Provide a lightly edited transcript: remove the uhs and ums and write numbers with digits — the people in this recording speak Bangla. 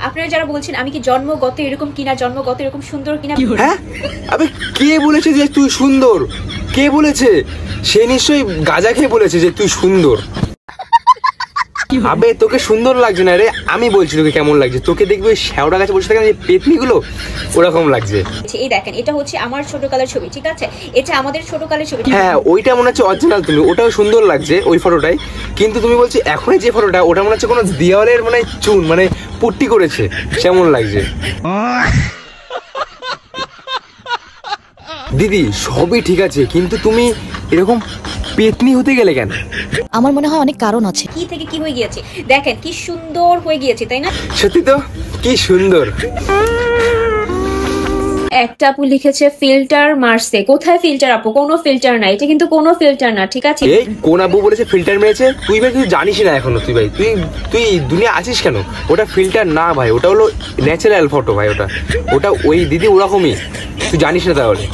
আপনারা যারা বলছেন আমি কি জন্মগত এরকম কিনা, জন্মগত এরকম সুন্দর কিনা, হ্যাঁ আবে কে বলেছে যে তুই সুন্দর? কে বলেছে? সে নিশ্চয়ই গাঁজা খেয়ে বলেছে যে তুই সুন্দর। আবে তোকে সুন্দর লাগছে না রে, আমি বলছি তোকে কেমন লাগছে। তোকে দেখবি ওই শ্যাওড়া গাছে বসে থাকে না যে পেতনিগুলো, ওরকম লাগছে। এই দেখেন এটা হচ্ছে আমার ছোটকালের ছবি, ঠিক আছে? এটা আমাদের ছোটকালের ছবি। হ্যাঁ ওইটা মনে হচ্ছে অরিজিনাল তুমি, ওটাও সুন্দর লাগছে ওই ফটোটাই। কিন্তু তুমি বলছি এখন যে ফটোটা, ওটা মনে হচ্ছে কোনো দেওয়ালের মানে চুন মানে পুট্টি করেছে, কেমন লাগছে। দিদি সবই ঠিক আছে, কিন্তু তুমি এরকম পেতনি হতে গেলে কেন? আমার মনে হয় অনেক কারণ আছে। কি থেকে কি হয়ে গিয়েছে দেখেন, কি সুন্দর হয়ে গিয়েছে, তাই না? সত্যি তো, কি সুন্দর। একটা আপু লিখেছে ফিল্টার মারছে। কোথায় ফিল্টার আপু? কোনো ফিল্টার না, এটা কিন্তু কোনো ফিল্টার না, ঠিক আছে? এই কোন আপু বলেছে ফিল্টার মেরেছে? তুই ভাই তুই জানিস না এখনো, তুই ভাই তুই দুনিয়া আছিস কেন? ওটা ফিল্টার না ভাই, ওটা হলো ন্যাচারাল ফটো ভাই। ওটা ওই দিদি ওরকমই, তুই জানিস না তাহলে।